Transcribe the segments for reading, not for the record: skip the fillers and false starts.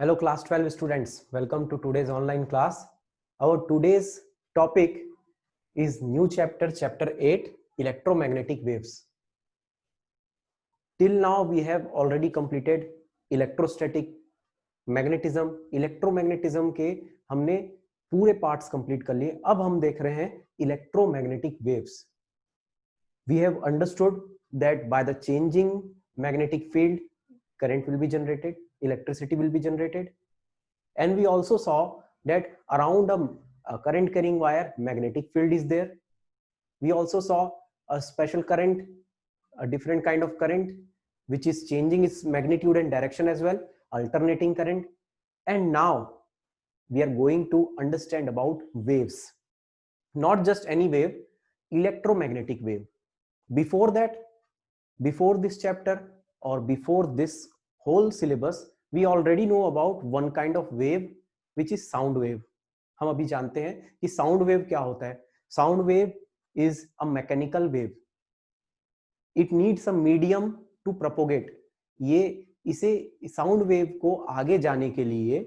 Hello class 12 students, welcome to today's online class. Our today's topic is new chapter 8, electromagnetic waves. Till now we have already completed electrostatic, magnetism. Electromagnetism के हमने पूरे parts complete कर लिए. अब हम देख रहे हैं electromagnetic waves. We have understood that by the changing magnetic field, current will be generated, electricity will be generated, and we also saw that around a current carrying wire, magnetic field is there. We also saw a special current, a different kind of current which is changing its magnitude and direction as well, alternating current. And now we are going to understand about waves, not just any wave, electromagnetic wave. Before that, before this chapter or before this whole syllabus, we already know about one kind of wave which is sound wave. हम अभी जानते हैं कि sound wave क्या होता है. Sound wave is a mechanical wave. It needs a medium to propagate. इसे sound wave को आगे जाने के लिए,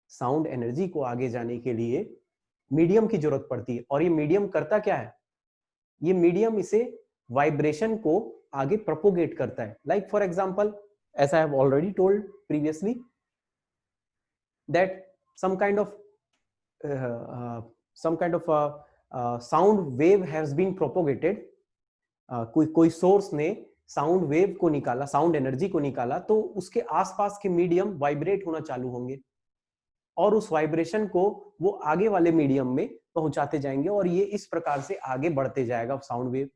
sound energy को आगे जाने के लिए मीडियम की जरूरत पड़ती है. और ये मीडियम करता क्या है? ये मीडियम इसे वाइब्रेशन को आगे प्रोपोगेट करता है. Like for example, as I have already told previously, that some kind of sound wave has been propagated. कोई सोर्स ने साउंड वेव को निकाला, साउंड एनर्जी को निकाला, तो उसके आसपास के मीडियम वाइब्रेट होना चालू होंगे और उस वाइब्रेशन को वो आगे वाले मीडियम में पहुंचाते जाएंगे और ये इस प्रकार से आगे बढ़ते जाएगा sound wave.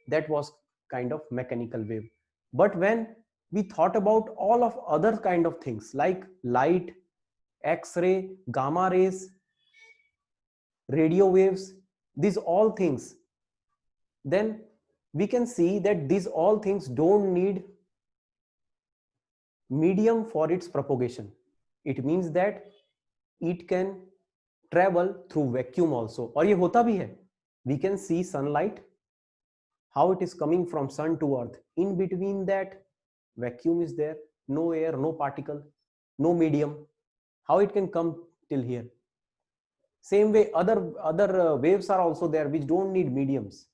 That was kind of mechanical wave. But when we thought about all of other kind of things like light, X-ray, gamma rays, radio waves, these all things, then we can see that these all things don't need medium for its propagation. It means that it can travel through vacuum also. और ये होता भी है. We can see sunlight, how it is coming from sun to earth. In between that, vacuum is there, no air, no particle, no medium. How it can come till here? Same way, other waves are also there which don't need mediums.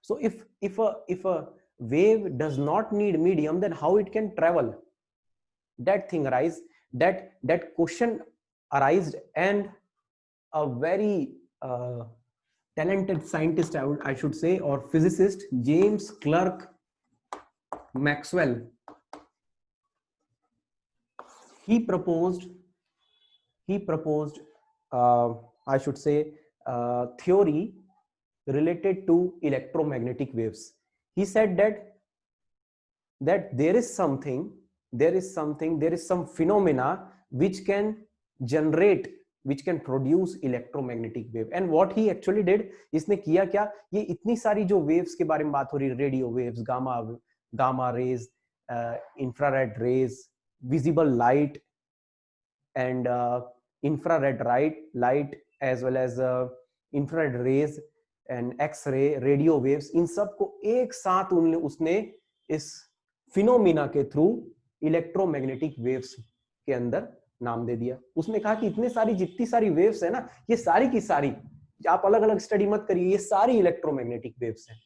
So if a wave does not need medium, then how it can travel? That thing arise, that question arised, and a very talented scientist, I should say, or physicist, James Clerk Maxwell, he proposed I should say theory related to electromagnetic waves. He said that there is some phenomena which can produce electromagnetic wave. And what he actually did, इसने किया क्या, ये इतनी सारी जो waves के बारे में बात हो रही है, radio waves, gamma rays, infrared rays, visible light and infrared light as well as infrared rays and X-ray, radio waves, इन सब को एक साथ उसने इस फिनोमिना के थ्रू इलेक्ट्रोमैग्नेटिक वेव्स के अंदर नाम दे दिया. उसने कहा कि इतने सारी जितनी सारी वेव्स है ना, ये सारी की सारी, आप अलग अलग स्टडी मत करिए, ये सारी इलेक्ट्रोमैग्नेटिक वेव्स हैं.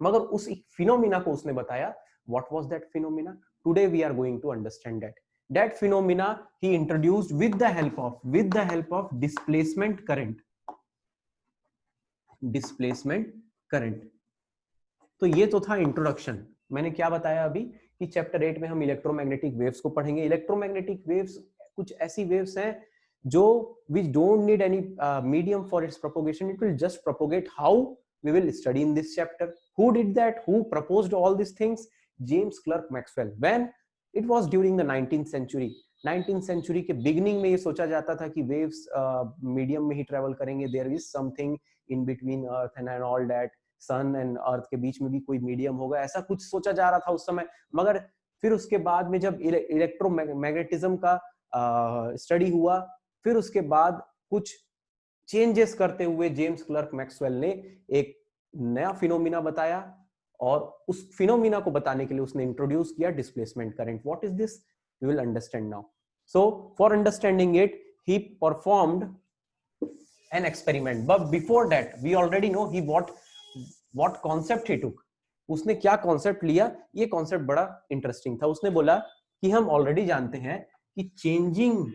मगर उस फिनोमिना को उसने बताया. What was that phenomena? Today we are going to understand that phenomena he introduced with the help of displacement current. तो ये तो था इंट्रोडक्शन. मैंने क्या बताया अभी कि चैप्टर 8 में हम इलेक्ट्रोमैग्नेटिक वेव्स को पढ़ेंगे. इलेक्ट्रोमैग्नेटिक वेव्स कुछ ऐसी वेव्स हैं जो which don't need any medium for its propagation. It will just propagate. How? We will study in this chapter. Who did that? Who proposed all these things? James Clerk Maxwell. When? It was during the 19th century. 19th century के beginning में ये सोचा जाता था कि waves medium में ही travel करेंगे. There is something in between earth and all that. Sun and earth के बीच में भी कोई मीडियम होगा, ऐसा कुछ सोचा जा रहा था उस समय. मगर फिर उसके बाद में जब इलेक्ट्रोमैग्नेटिज्म का स्टडी हुआ, फिर उसके बाद कुछ चेंजेस करते हुए जेम्स क्लर्क मैक्सवेल ने एक नया फिनोमिना बताया और उस फिनोमिना को बताने के लिए उसने इंट्रोड्यूस किया displacement current. What is this? You will understand now. So for understanding it, he performed an experiment, but before that we already know he what concept he took. उसने क्या कॉन्सेप्ट लिया, ये कॉन्सेप्ट बड़ा interesting था. उसने बोला कि हम ऑलरेडी जानते हैं कि चेंजिंग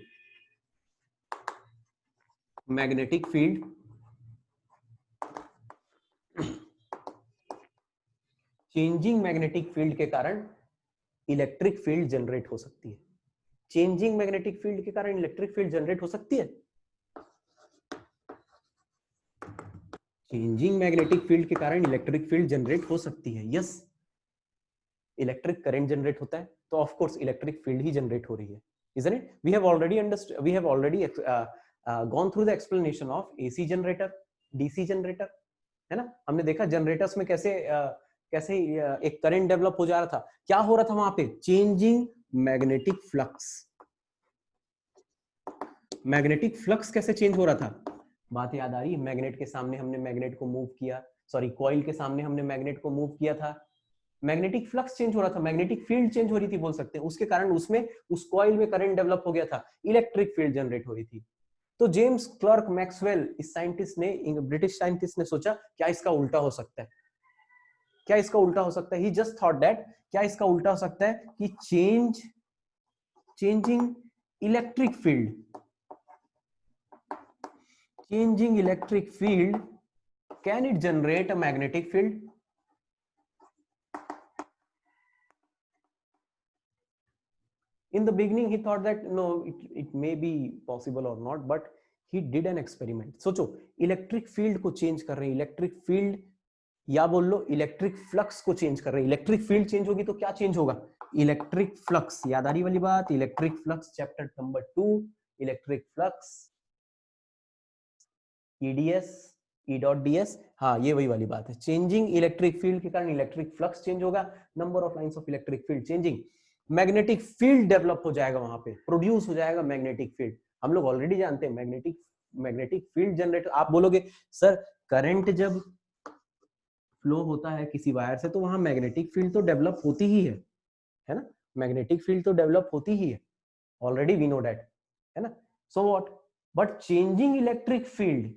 मैग्नेटिक फील्ड के कारण इलेक्ट्रिक फील्ड जनरेट हो सकती है. चेंजिंग मैग्नेटिक फील्ड के कारण इलेक्ट्रिक फील्ड जनरेट हो सकती है. चेंजिंग मैग्नेटिक फील्ड के कारण इलेक्ट्रिक फील्ड जनरेट हो सकती है. यस, इलेक्ट्रिक करंट जनरेट होता है तो of course electric field he generate हो रही है. Isn't it? We have already gone through the explanation of AC generator, DC generator, है ना. हमने देखा जनरेटर्स में कैसे एक करंट डेवलप हो जा रहा था. क्या हो रहा था वहां पे? Changing magnetic flux. Magnetic flux कैसे चेंज हो रहा था? बात याद आ रही है? मैग्नेट के सामने हमने मैग्नेट को मूव किया, सॉरी कॉइल के सामने हमने मैग्नेट को मूव किया था. मैग्नेटिक फ्लक्स चेंज हो रहा था, मैग्नेटिक फील्ड चेंज हो रही थी बोल सकते हैं. उसके कारण उसमें उस कॉइल में करंट डेवलप हो गया था, इलेक्ट्रिक फील्ड जनरेट हो रही थी. तो जेम्स क्लर्क मैक्सवेल, इस साइंटिस्ट ने, ब्रिटिश साइंटिस्ट ने सोचा क्या इसका उल्टा हो सकता है. क्या इसका उल्टा हो सकता है? ही जस्ट थॉट दैट क्या इसका उल्टा हो सकता है कि changing electric field can it generate a magnetic field. In the beginning he thought that no, it may be possible or not, but he did an experiment. सोचो, इलेक्ट्रिक फील्ड को change कर रहे हैं, इलेक्ट्रिक फील्ड या बोल लो electric flux को change कर रहे हैं. इलेक्ट्रिक फील्ड चेंज होगी तो क्या चेंज होगा? Electric flux. याद आ रही वाली बात? Electric flux chapter number 2, electric flux, EDS, E.ds. हाँ, ये वही वाली बात है. चेंजिंग इलेक्ट्रिक फील्ड के कारण इलेक्ट्रिक फ्लक्स चेंज होगा, number of lines of electric field changing, magnetic field develop हो जाएगा, वहां पे प्रोड्यूस हो जाएगा मैग्नेटिक फील्ड. हम लोग ऑलरेडी जानते हैं मैग्नेटिक फील्ड जनरेटर. आप बोलोगे सर करंट जब फ्लो होता है किसी वायर से तो वहां मैग्नेटिक फील्ड तो डेवलप होती ही है ना. मैग्नेटिक फील्ड तो डेवलप होती ही है, ऑलरेडी वी नो दैट, है ना. So what, but changing electric field,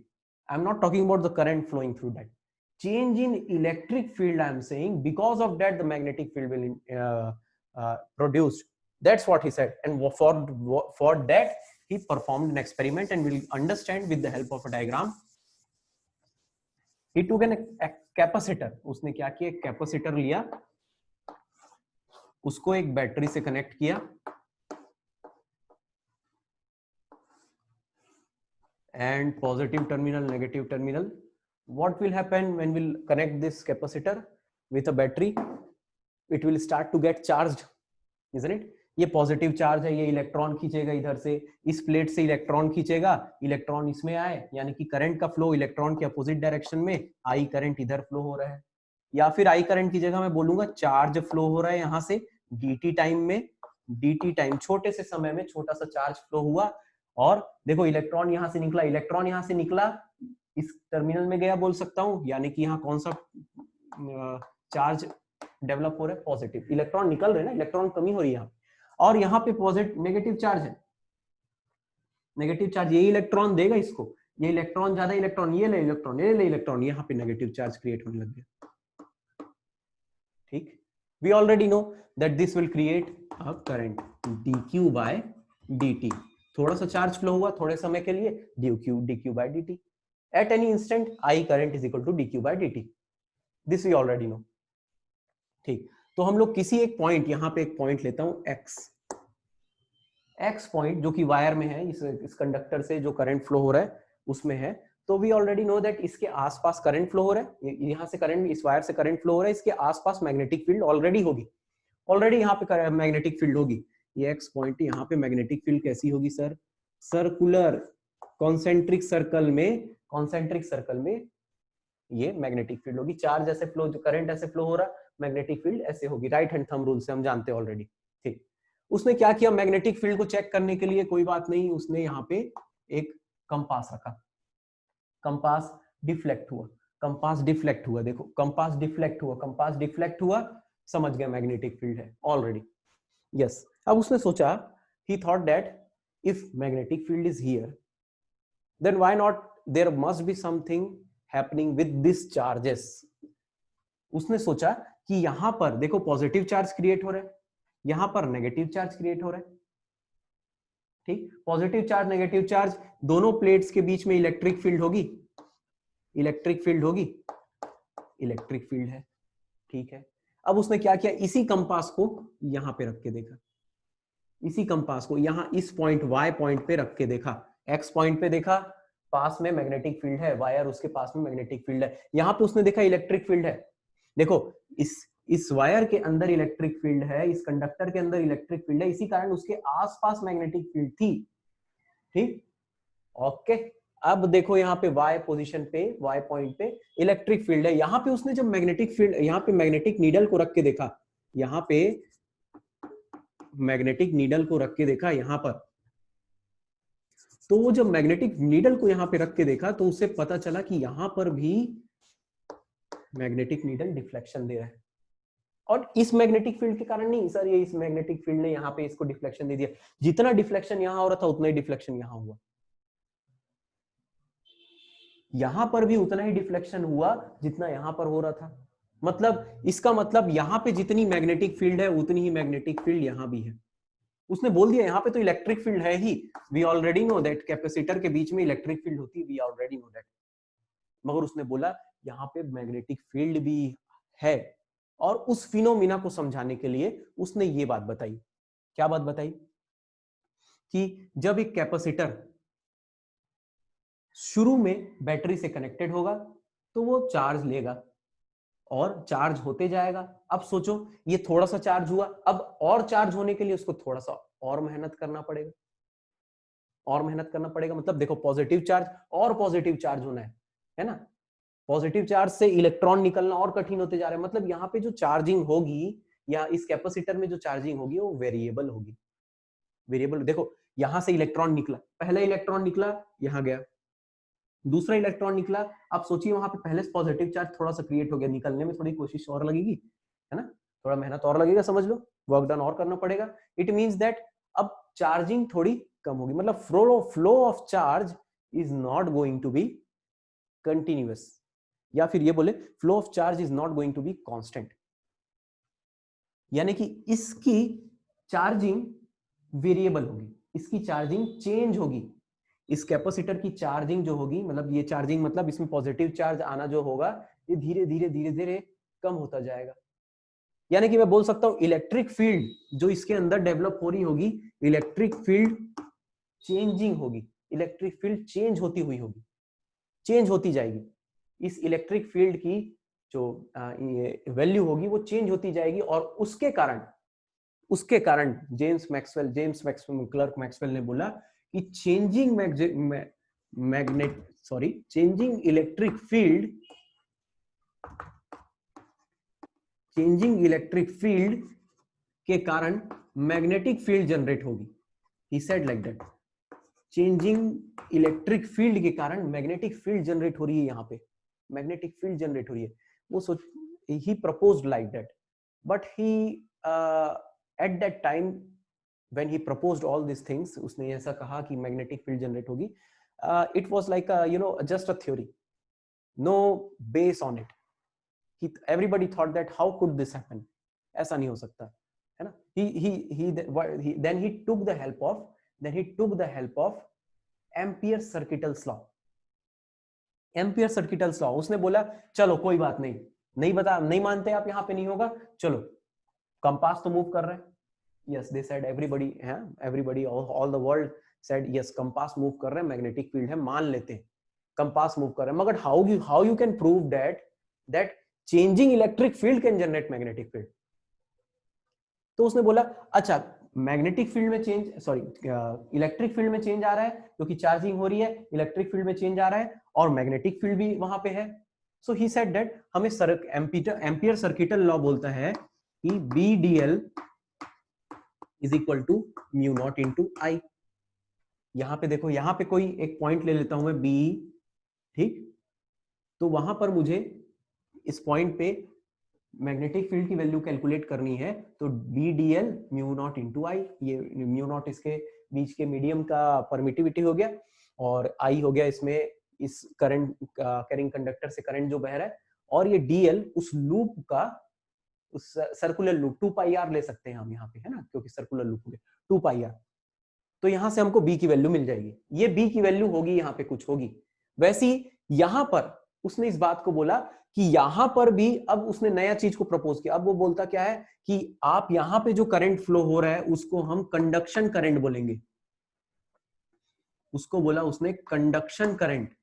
I am not talking about the current flowing through that. Change in electric field, I am saying, because of that the magnetic field will produced. That's what he said, and for that he performed an experiment, and we'll understand with the help of a diagram. He took a capacitor. उसने क्या किया? Capacitor लिया, उसको एक battery से connect किया, and positive terminal, negative terminal. What will happen when we'll connect this capacitor with a battery? It will start to get charged, isn't it? ये positive charge है, ये इलेक्ट्रॉन खींचेगा इधर से, इस प्लेट से इलेक्ट्रॉन खींचेगा, इलेक्ट्रॉन इसमें आए, यानी कि करंट का फ्लो इलेक्ट्रॉन के अपोजिट डायरेक्शन में, आई करंट इधर फ्लो हो रहा है. या फिर आई करंट की जगह मैं बोलूंगा चार्ज फ्लो हो रहा है यहां से dt टाइम में, dt टाइम, छोटे से समय में छोटा सा चार्ज फ्लो हुआ. और देखो इलेक्ट्रॉन यहां से निकला, इलेक्ट्रॉन यहां से निकला, इस टर्मिनल में गया बोल सकता हूं, यानी कि यहाँ कौन सा चार्ज डेवलप हो रहा है? पॉजिटिव. इलेक्ट्रॉन निकल रहे हैं ना, इलेक्ट्रॉन कमी हो रही है यहाँ, और यहाँ पे पॉजिटिव नेगेटिव चार्ज है. नेगेटिव चार्ज, ये इलेक्ट्रॉन देगा इसको, ये इलेक्ट्रॉन ज्यादा, इलेक्ट्रॉन ये ले, इलेक्ट्रॉन ये ले, इलेक्ट्रॉन, यहाँ पे नेगेटिव चार्ज क्रिएट होने लग गया. ठीक. We already know that this will create a current dq by dt. थोड़ा सा चार्ज फ्लो हुआ थोड़े समय के लिए, dq by dt. At any instant I current is equal to dq by dt. This we already know. ठीक. तो हम लोग किसी एक पॉइंट, यहाँ पे एक पॉइंट लेता हूं x पॉइंट, जो कि वायर में है, इस कंडक्टर से जो करंट फ्लो हो रहा है उसमें है. तो वी ऑलरेडी नो दैट इसके आसपास करंट फ्लो हो रहा है, यहाँ से करंट, इस वायर से करंट फ्लो हो रहा है, इसके आसपास मैग्नेटिक फील्ड ऑलरेडी होगी, ऑलरेडी यहाँ पे मैग्नेटिक फील्ड होगी. ये x पॉइंट, यहाँ पे मैग्नेटिक फील्ड कैसी होगी सर? सर्कुलर कॉन्सेंट्रिक सर्कल में ये मैग्नेटिक फील्ड होगी. चार्ज ऐसे फ्लो, जो करंट ऐसे फ्लो हो रहा, मैग्नेटिक फील्ड ऐसे होगी. राइट हैंड थंब रूल से हम जानते हैं ऑलरेडी. ठीक. उसने क्या किया? मैग्नेटिक फील्ड को चेक करने के लिए, कोई बात नहीं, उसने यहाँ पे एक कंपास रखा. कंपास डिफ्लेक्ट हुआ, देखो कंपास डिफ्लेक्ट हुआ, समझ गया मैग्नेटिक फील्ड है ऑलरेडी. यस, अब उसने सोचा, he thought that if magnetic field is here, then why not there must be something happening with these charges. उसने सोचा कि यहां पर देखो पॉजिटिव चार्ज क्रिएट हो रहा है, यहां पर नेगेटिव चार्ज क्रिएट हो रहा है, ठीक, पॉजिटिव चार्ज नेगेटिव चार्ज दोनों प्लेट्स के बीच में इलेक्ट्रिक फील्ड होगी, इलेक्ट्रिक फील्ड होगी, इलेक्ट्रिक फील्ड है, ठीक है। अब उसने क्या किया, इसी कंपास को यहां पे रख के देखा, इसी कंपास को यहां इस पॉइंट y पॉइंट पे रख के देखा, x पॉइंट पे देखा, पास में मैग्नेटिक फील्ड है, वायर उसके पास में मैग्नेटिक फील्ड है, यहां पे उसने देखा इलेक्ट्रिक फील्ड है। देखो इस वायर के अंदर इलेक्ट्रिक फील्ड है, इस कंडक्टर के अंदर इलेक्ट्रिक फील्ड है, इसी कारण उसके आसपास मैग्नेटिक फील्ड थी, ठीक, ओके। अब देखो यहाँ पे y पोजीशन पे, y पॉइंट पे इलेक्ट्रिक फील्ड है, यहाँ पे उसने जब मैग्नेटिक फील्ड, यहाँ पे मैग्नेटिक नीडल को रख के देखा, यहाँ पे मैग्नेटिक नीडल को रख के देखा यहां पर, तो वो जब मैग्नेटिक नीडल को यहां पे रख के देखा तो उसे पता चला कि यहां पर भी मैग्नेटिक नीडल डिफ्लेक्शन दे रहा है, और इस मैग्नेटिक फील्ड के कारण नहीं सर, ये इस मैग्नेटिक फील्ड ने यहां पे इसको डिफ्लेक्शन दे दिया, जितना डिफ्लेक्शन यहां हो रहा था उतना ही डिफ्लेक्शन यहां हुआ, यहां पर भी उतना ही डिफ्लेक्शन हुआ जितना यहां पर हो रहा था। मतलब इसका मतलब यहां पे जितनी मैग्नेटिक फील्ड है उतनी ही मैग्नेटिक फील्ड यहां भी है। उसने बोल दिया यहाँ पे तो इलेक्ट्रिक फील्ड है ही, we already know that, capacitor के बीच में इलेक्ट्रिक फील्ड होती है, वी ऑलरेडी नो दैट, मगर उसने बोला यहाँ पे मैग्नेटिक फील्ड भी है, और उस फिनोमिना को समझाने के लिए उसने ये बात बताई, क्या बात बताई, कि जब एक कैपेसिटर शुरू में बैटरी से कनेक्टेड होगा तो वो चार्ज लेगा और चार्ज होते जाएगा। अब सोचो ये थोड़ा सा चार्ज हुआ, अब और चार्ज होने के लिए उसको थोड़ा सा और मेहनत करना पड़ेगा, और मेहनत करना पड़ेगा, मतलब देखो पॉजिटिव चार्ज और पॉजिटिव चार्ज होना है ना, पॉजिटिव चार्ज से इलेक्ट्रॉन निकलना और कठिन होते जा रहा है, मतलब यहाँ पे जो चार्जिंग होगी या इस कैपेसिटर में जो चार्जिंग होगी वो वेरिएबल होगी, वेरिएबल। देखो यहां से इलेक्ट्रॉन निकला, पहला इलेक्ट्रॉन निकला यहां गया, दूसरा इलेक्ट्रॉन निकला, आप सोचिए वहां पे पहले से पॉजिटिव चार्ज थोड़ा सा क्रिएट हो गया, निकलने में थोड़ी कोशिश और लगेगी, है ना, थोड़ा मेहनत और लगेगा, समझ लो वर्क डन और करना पड़ेगा। इट मींस दैट अब चार्जिंग थोड़ी कम होगी, मतलब flow of charge is not going to be continuous, या फिर ये बोले flow of charge is not going to be constant, यानी कि इसकी चार्जिंग वेरिएबल होगी, इसकी चार्जिंग चेंज होगी, इस कैपेसिटर की चार्जिंग जो होगी, मतलब ये चार्जिंग मतलब इसमें पॉजिटिव चार्ज आना जो होगा ये धीरे धीरे धीरे धीरे कम होता जाएगा, यानी कि मैं बोल सकता हूं इलेक्ट्रिक फील्ड जो इसके अंदर डेवलप हो रही होगी, इलेक्ट्रिक फील्ड चेंजिंग होगी, इलेक्ट्रिक फील्ड चेंज होती हुई होगी, चेंज होती जाएगी, इस इलेक्ट्रिक फील्ड की जो वैल्यू होगी वो चेंज होती जाएगी, और उसके कारण जेम्स मैक्सवेल क्लर्क मैक्सवेल ने बोला कि चेंजिंग इलेक्ट्रिक फील्ड के कारण मैग्नेटिक फील्ड जनरेट होगी, he said like that, changing electric field के कारण मैग्नेटिक फील्ड जनरेट हो रही है, यहाँ पे मैग्नेटिक फील्ड जनरेट हो रही है, वो सोच he proposed like that, but he at that time when he proposed all this things, उसने ऐसा कहा कि मैग्नेटिक फील्ड जनरेट होगी, it was like just a theory, no base on it, everybody thought that how could this happen, ऐसा नहीं हो सकता, है ना, then he took the help of ampere circuital law, ampere circuital law, उसने बोला चलो कोई बात नहीं, नहीं मानते आप, यहाँ पे नहीं होगा, चलो कंपास तो मूव कर रहे हैं, yes they said everybody all the world said yes compass move कर रहे हैं, मैग्नेटिक फील्ड है, मान लेते हैं कंपास मूव कर रहे हैं, मगर how you can prove that changing electric field can generate magnetic field. तो उसने बोला अच्छा मैग्नेटिक फील्ड में इलेक्ट्रिक फील्ड में चेंज आ रहा है क्योंकि चार्जिंग हो रही है, इलेक्ट्रिक फील्ड में चेंज आ रहा है और मैग्नेटिक फील्ड भी वहां पे है, सो ही सेड दैट हमें एम्पियर सर्किटल लॉ बोलता है कि BDL is equal to mu naught into I। यहां पे देखो, यहां पे कोई एक पॉइंट ले लेता हूं मैं B, ठीक, तो वहां पर मुझे इस पॉइंट पे मैग्नेटिक फील्ड की वैल्यू कैलकुलेट करनी है तो BdL म्यू नॉट इंटू आई, ये म्यू नॉट इसके बीच के मीडियम का परमिटिविटी हो गया और आई हो गया इसमें इस करंट कैरिंग कंडक्टर से करंट जो बह रहा है, और ये DL उस लूप का, उस सर्कुलर लूप 2 पाई आर ले सकते हैं हम यहाँ पे, है ना, क्योंकि सर्कुलर लूप हो गया 2 पाई आर, तो यहां से हमको B की वैल्यू मिल जाएगी। ये B की वैल्यू होगी, यहाँ पे कुछ होगी। वैसे ही यहां पर उसने इस बात को बोला कि यहां पर भी, अब उसने नया चीज को प्रपोज किया। अब वो बोलता क्या है कि आप यहां पे जो करंट फ्लो हो रहा है उसको हम कंडक्शन करंट बोलेंगे। उसको बोला उसने कंडक्शन करंट।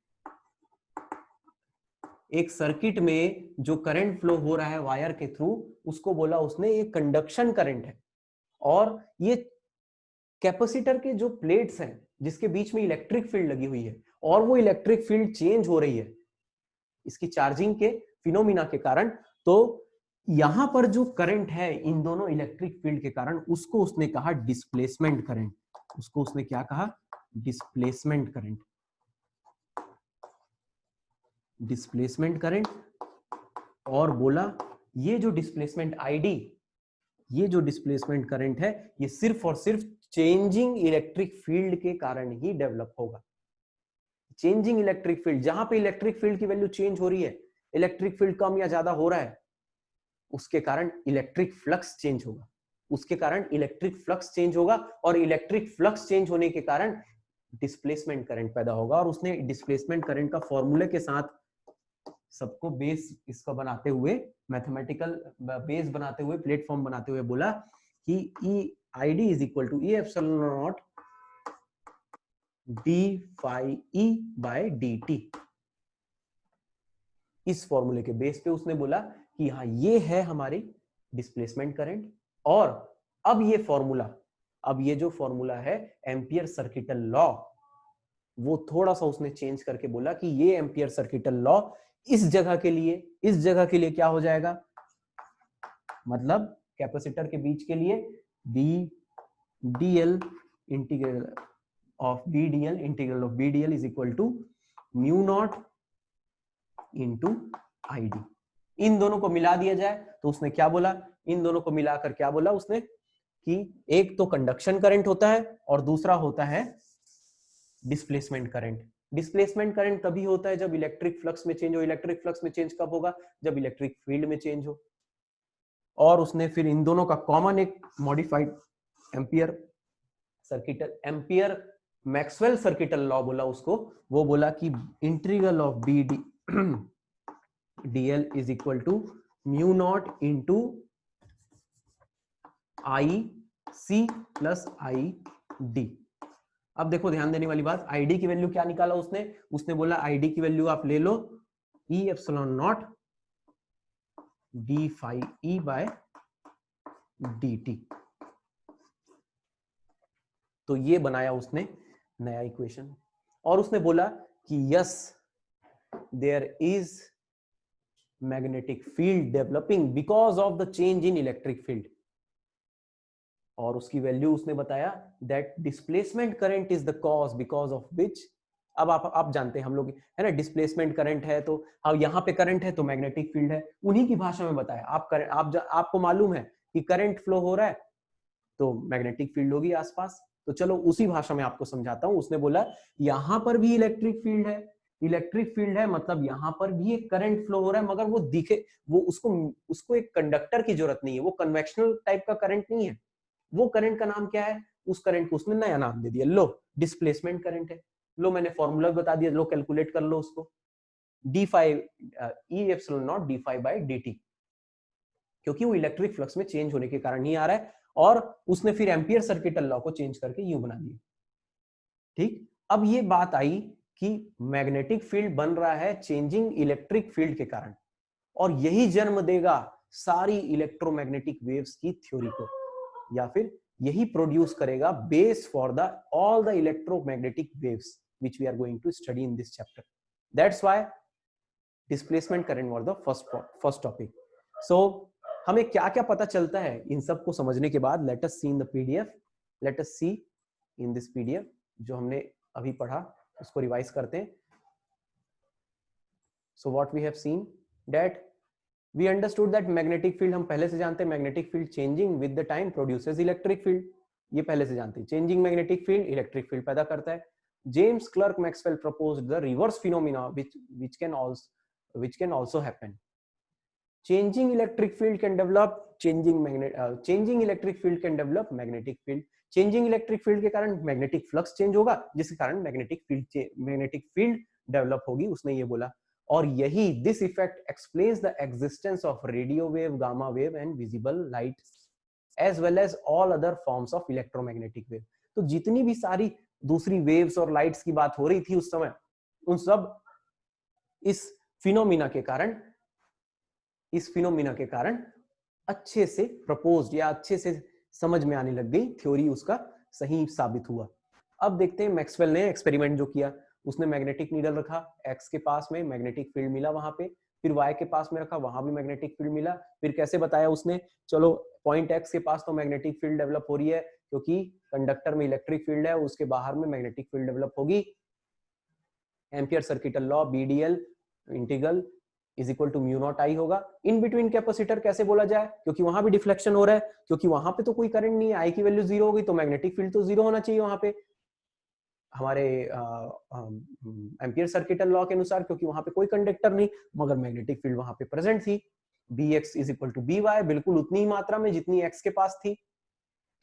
एक सर्किट में जो करंट फ्लो हो रहा है वायर के थ्रू, उसको बोला उसने ये कंडक्शन करंट है। और ये कैपेसिटर के जो प्लेट्स हैं जिसके बीच में इलेक्ट्रिक फील्ड लगी हुई है, और वो इलेक्ट्रिक फील्ड चेंज हो रही है इसकी चार्जिंग के फिनोमिना के कारण, तो यहां पर जो करंट है इन दोनों इलेक्ट्रिक फील्ड के कारण, उसको उसने कहा डिस्प्लेसमेंट करंट। उसको उसने क्या कहा? Displacement current. Displacement current. और बोला ये जो डिस्प्लेसमेंट आईडी, ये जो डिस्प्लेसमेंट करंट है, ये सिर्फ और सिर्फ चेंजिंग इलेक्ट्रिक फील्ड के कारण ही डेवलप होगा। चेंजिंग इलेक्ट्रिक फील्ड, जहां पे इलेक्ट्रिक फील्ड की वैल्यू चेंज हो रही है, इलेक्ट्रिक फील्ड कम या ज्यादा हो रहा है, उसके कारण इलेक्ट्रिक फ्लक्स चेंज होगा। उसके कारण इलेक्ट्रिक फ्लक्स चेंज होगा, और इलेक्ट्रिक फ्लक्स चेंज होने के कारण डिस्प्लेसमेंट करंट पैदा होगा। और उसने डिस्प्लेसमेंट करंट का फॉर्मूले के साथ सबको बेस इसका बनाते हुए, मैथमेटिकल बेस बनाते हुए, प्लेटफॉर्म बनाते हुए बोला कि e ID is equal to e epsilon not d phi e by d t. इस फॉर्मूले के बेस पे उसने बोला कि हाँ ये है हमारी डिस्प्लेसमेंट करंट। और अब ये फॉर्मूला, अब ये जो फॉर्मूला है एम्पियर सर्किटल लॉ, वो थोड़ा सा उसने चेंज करके बोला कि ये एम्पियर सर्किटल लॉ इस जगह के लिए, इस जगह के लिए क्या हो जाएगा, मतलब कैपेसिटर के बीच के लिए b d l integral of B d l, integral of B d l is equal to mu not into i d. इन दोनों को मिला दिया जाए तो उसने क्या बोला, इन दोनों को मिलाकर क्या बोला उसने कि एक तो कंडक्शन करंट होता है और दूसरा होता है डिस्प्लेसमेंट करंट। डिस्प्लेसमेंट करंट तभी होता है जब इलेक्ट्रिक फ्लक्स में चेंज हो। इलेक्ट्रिक फ्लक्स में चेंज कब होगा? जब इलेक्ट्रिक फील्ड में चेंज हो। और उसने फिर इन दोनों का कॉमन एक modified Ampere circuital, Ampere Maxwell circuital law बोला उसको। वो बोला कि integral of B D DL is equal to mu not into I C plus I D. अब देखो ध्यान देने वाली बात, आईडी की वैल्यू क्या निकाला उसने? उसने बोला आईडी की वैल्यू आप ले लो e epsilon not d phi e by d t. तो ये बनाया उसने नया इक्वेशन। और उसने बोला कि yes there is magnetic field developing because of the change in electric field. और उसकी वैल्यू उसने बताया that displacement current is the cause because of which. अब आप जानते हैं हम लोग, है ना, डिस्प्लेसमेंट करंट है तो अब यहाँ पे करंट है तो मैग्नेटिक फील्ड है। उन्हीं की भाषा में बताया। आपको मालूम है कि करंट फ्लो हो रहा है तो मैग्नेटिक फील्ड होगी आसपास। तो चलो उसी भाषा में आपको समझाता हूं। उसने बोला यहां पर भी इलेक्ट्रिक फील्ड है, इलेक्ट्रिक फील्ड है मतलब यहां पर भी एक करंट फ्लो हो रहा है, मगर वो दिखे, वो उसको एक कंडक्टर की जरूरत नहीं है, वो कन्वेक्शनल टाइप का करंट नहीं है। वो करंट का नाम क्या है? उस करंट को उसने नया नाम दे दिया, लो डिस्प्लेसमेंट करंट है। लो मैंने फॉर्मूला बता दिया, लो कैलकुलेट कर लो उसको, D five E epsilon not D five by d T, क्योंकि वो इलेक्ट्रिक फ्लक्स में चेंज होने के कारण ही आ रहा है। और उसने फिर एम्पियर सर्किटल लॉ को चेंज करके यू बना दिया। ठीक, अब ये बात आई कि मैग्नेटिक फील्ड बन रहा है चेंजिंग इलेक्ट्रिक फील्ड के कारण, और यही जन्म देगा सारी इलेक्ट्रोमैग्नेटिक वेव्स की थ्योरी को, या फिर यही प्रोड्यूस करेगा base for the all the electromagnetic waves which we are going to study in this chapter. That's why displacement current was the first topic. So हमें क्या क्या पता चलता है इन सब को समझने के बाद? Let us see in the PDF, let us see in this PDF जो हमने अभी पढ़ा, उसको रिवाइज करते हैं। So what we have seen that we understood that magnetic field, हम पहले से जानते हैं magnetic field changing with the time produces electric field, ये पहले से जानते हैं, changing magnetic field electric field पैदा करता है। James Clerk Maxwell proposed the reverse phenomena which can also happen. Changing electric field can develop changing electric field can develop magnetic field. Changing electric field के कारण magnetic flux change होगा, जिसके कारण magnetic field develop होगी, उसने ये बोला। और यही this effect explains the existence of radio wave, gamma wave and visible light as well as all other forms of electromagnetic wave. तो जितनी भी सारी दूसरी वेव्स और लाइट्स की बात हो रही थी उस समय, उन सब इस फिनोमिना के कारण अच्छे से प्रपोज्ड या अच्छे से समझ में आने लग गई, थ्योरी उसका सही साबित हुआ। अब देखते हैं मैक्सवेल ने एक्सपेरिमेंट जो किया, उसने मैग्नेटिक नीडल रखा, एक्स के पास में मैग्नेटिक फील्ड मिला वहां पे, फिर वाई के पास में रखा, वहां भी मैग्नेटिक फील्ड मिला। फिर कैसे बताया उसने, चलो पॉइंट एक्स के पास तो मैग्नेटिक फील्ड डेवलप हो रही है क्योंकि कंडक्टर में इलेक्ट्रिक फील्ड है, उसके बाहर में मैग्नेटिक फील्ड डेवलप होगी। Ampere circuital law, BDL integral is equal to mu not i होगा। इन बिटवीन कैपेसिटर कैसे बोला जाए, क्योंकि वहां भी डिफ्लेक्शन हो रहा है, क्योंकि वहां पे तो कोई करंट नहीं है, आई की वैल्यू 0 होगी तो मैग्नेटिक फील्ड तो 0 होना चाहिए वहां पे हमारे एम्पियर सर्किटल लॉ के अनुसार, क्योंकि वहां पे कोई कंडक्टर नहीं मगर मैग्नेटिक फील्ड वहां पे प्रेजेंट थी। bx is equal to by, बिल्कुल उतनी ही मात्रा में जितनी x के पास थी।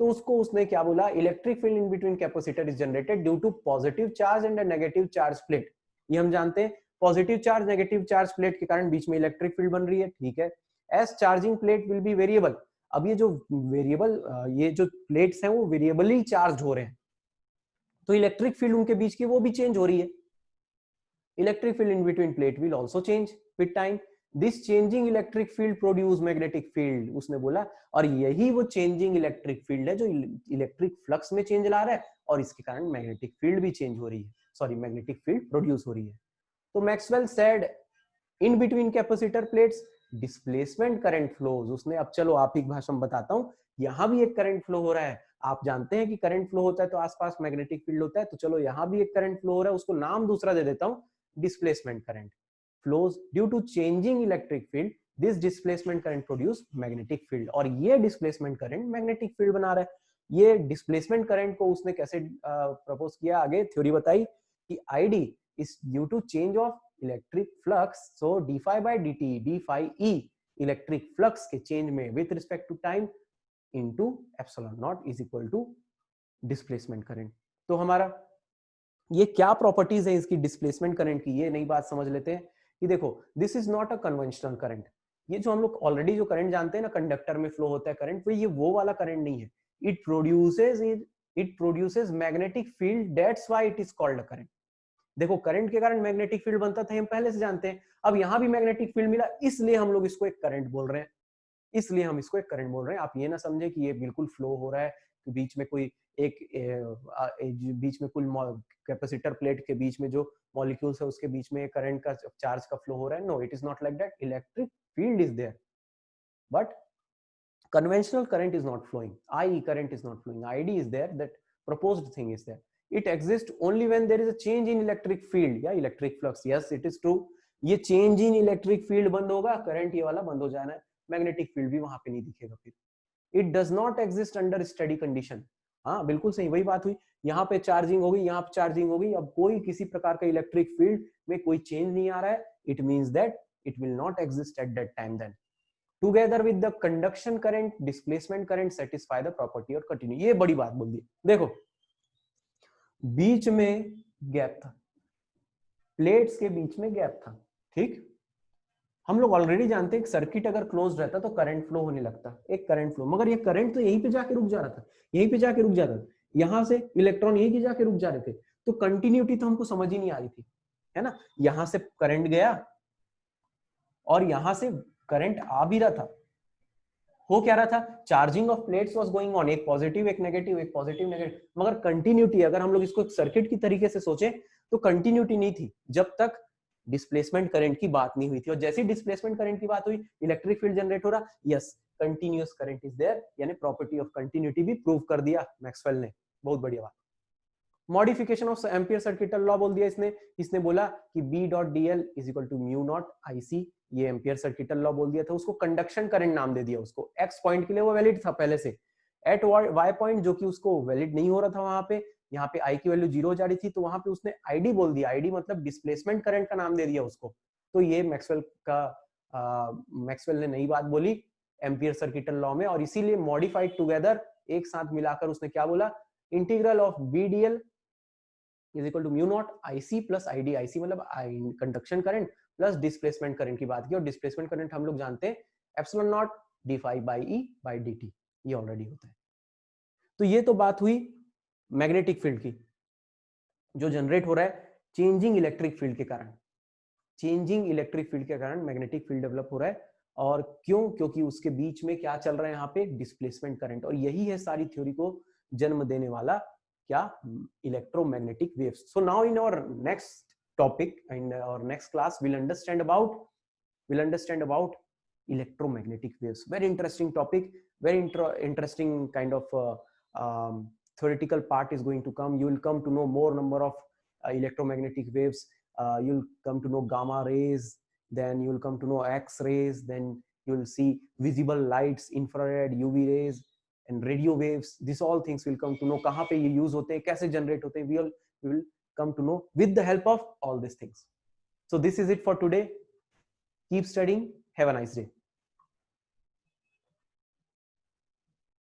तो उसको उसने क्या बोला, electric field in between capacitor is generated due to positive charge and negative charge plate. ये हम जानते हैं, positive charge negative charge plate के कारण बीच में इलेक्ट्रिक फील्ड बन रही है, ठीक है। As charging plate will be variable, अब ये जो वेरिएबल ये जो प्लेट्स हैं वो वेरिएबली चार्ज हो रहे हैं, तो इलेक्ट्रिक फील्ड उनके बीच की वो भी चेंज हो रही है। Electric field in between plate will also change with time, this changing electric field produce magnetic field, उसने बोला। और यही वो चेंजिंग इलेक्ट्रिक फील्ड है जो इलेक्ट्रिक फ्लक्स में चेंज ला रहा है, और इसके कारण मैग्नेटिक फील्ड भी चेंज हो रही है, सॉरी मैग्नेटिक फील्ड प्रोड्यूस हो रही है। तो Maxwell said in between capacitor plates displacement current flows, उसने, अब चलो आप ही भाषा में बताता हूं, यहां भी एक करंट फ्लो हो रहा है। आप जानते हैं कि करंट फ्लो होता है तो आसपास मैग्नेटिक फील्ड होता है, तो चलो यहां भी एक करंट फ्लो हो रहा है, उसको नाम दूसरा दे देता हूं, displacement current flows due to changing electric field, this displacement current produce magnetic field. और ये डिस्प्लेसमेंट करंट मैग्नेटिक फील्ड बना रहा है। ये डिस्प्लेसमेंट करंट को उसने कैसे प्रपोज किया, आगे थ्योरी बताई कि ID is due to change of electric flux, so d phi by d t, d phi E electric flux के चेंज में with respect to time into epsilon not is equal to displacement current. तो हमारा ये क्या properties है इसकी displacement current की, ये नई बात समझ लेते हैं कि देखो, this is not a conventional current. ये जो हम लोग ऑलरेडी जो करंट जानते हैं ना, कंडक्टर में फ्लो होता है करंट, ये वो वाला करंट नहीं है। It produces magnetic field, that's why it is called a current. देखो, करंट के कारण मैग्नेटिक फील्ड बनता था, हम पहले से जानते हैं। अब यहां भी मैग्नेटिक फील्ड मिला, इसलिए हम लोग इसको एक करंट बोल रहे हैं, इसलिए हम इसको एक करंट बोल रहे हैं। आप ये ना समझे कि ये बिल्कुल फ्लो हो रहा है, कि बीच में कोई बीच में कुल कैपेसिटर प्लेट के बीच में जो मॉलिक्यूल्स है उसके बीच में करंट का चार्ज का फ्लो हो रहा है। No, it is not like that. Electric field is there but conventional current is not flowing, I current is not flowing, ID is there, that proposed thing is there. It exists only when there is a change in electric field या electric flux. Yes, it is true. ये change in electric field बंद होगा, current ये वाला बंद हो जाना है, मैग्नेटिक फील्ड भी वहां पे नहीं दिखेगा फिर। It does not exist under steady condition. हाँ बिल्कुल सही, वही बात हुई, यहाँ पे चार्जिंग होगी, यहाँ पे चार्जिंग होगी, अब कोई किसी प्रकार का इलेक्ट्रिक फील्ड में कोई चेंज नहीं आ रहा है, it means that it will not exist at that time. Then together with the conduction current, displacement current satisfy the property और continue। ये बड़ी बात बोल दी। देखो, बीच में गैप था, प्लेट्स के बीच में गैप था, ठीक। हम लोग ऑलरेडी जानते हैं कि सर्किट अगर क्लोज रहता तो करंट फ्लो होने लगता, एक करंट फ्लो, मगर ये करंट तो यहीं पे जाके रुक जा रहा था, यहीं पे जाके रुक जा रहा था, यहां से इलेक्ट्रॉन यहीं के जाके रुक जा रहे थे, तो कंटिन्यूटी तो हमको समझ ही नहीं आ रही थी, है ना। यहां से करंट गया और यहां से करंट आ भी रहा था, हो क्या रहा था, charging of plates was going on, एक पॉजिटिव एक नेगेटिव, एक पॉजिटिव नेगेटिव, मगर कंटिन्यूटी, अगर हम लोग इसको एक सर्किट की तरीके से सोचें तो कंटिन्यूटी नहीं थी जब तक डिस्प्लेसमेंट करंट की बात नहीं हुई थी। और जैसे ही डिस्प्लेसमेंट करंट की बात हुई, इलेक्ट्रिक फील्ड जनरेट हो रहा, yes, continuous current is there, यानी प्रॉपर्टी ऑफ कंटिन्यूटी भी प्रूव कर दिया मैक्सवेल ने, बहुत बढ़िया बात। Modification of Ampere circuital law बोल दिया इसने बोला कि B dot DL is equal to mu not IC, ये एम्पियर सर्किटल लॉ बोल दिया था, उसको कंडक्शन करंट नाम दे दिया उसको। X पॉइंट के लिए वो वैलिड था पहले से, एट Y पॉइंट जो कि उसको वैलिड नहीं हो रहा था वहां पे, यहाँ पे I की वैल्यू 0 जा रही थी, तो वहां पे उसने ID बोल दिया, ID मतलब डिस्प्लेसमेंट करंट का नाम दे दिया उसको। तो ये मैक्सवेल ने नई बात बोली एम्पियर सर्किटल लॉ में, और इसीलिए मॉडिफाइड टुगेदर, एक साथ मिलाकर उसने क्या बोला, integral of BDL is equal to mu not IC plus ID, IC मतलब conduction current plus displacement current की बात की, और डिस्प्लेसमेंट करंट हम लोग जानते हैं epsilon not d phi by E by dt, ये ऑलरेडी होता है। तो ये तो बात हुई मैग्नेटिक फील्ड की, जो जनरेट हो रहा है चेंजिंग इलेक्ट्रिक फील्ड के कारण, चेंजिंग इलेक्ट्रिक फील्ड के कारण मैग्नेटिक फील्ड डेवलप हो रहा है। और क्यों? क्योंकि उसके बीच में क्या चल रहा है यहाँ पे, डिस्प्लेसमेंट करंट, और यही है सारी थ्योरी को जन्म देने वाला क्या, electromagnetic waves. So now in our next topic, in our next class we'll understand about electromagnetic waves. Very interesting topic, very interesting kind of theoretical part is going to come. You will come to know more number of electromagnetic waves. You'll come to know gamma rays, then you'll come to know X rays, then you'll see visible lights, infrared, UV rays and radio waves. This all things will come to know kahan pe ye use hote hain, kaise generate hote hain. We will come to know with the help of all these things. So this is it for today. Keep studying. Have a nice day.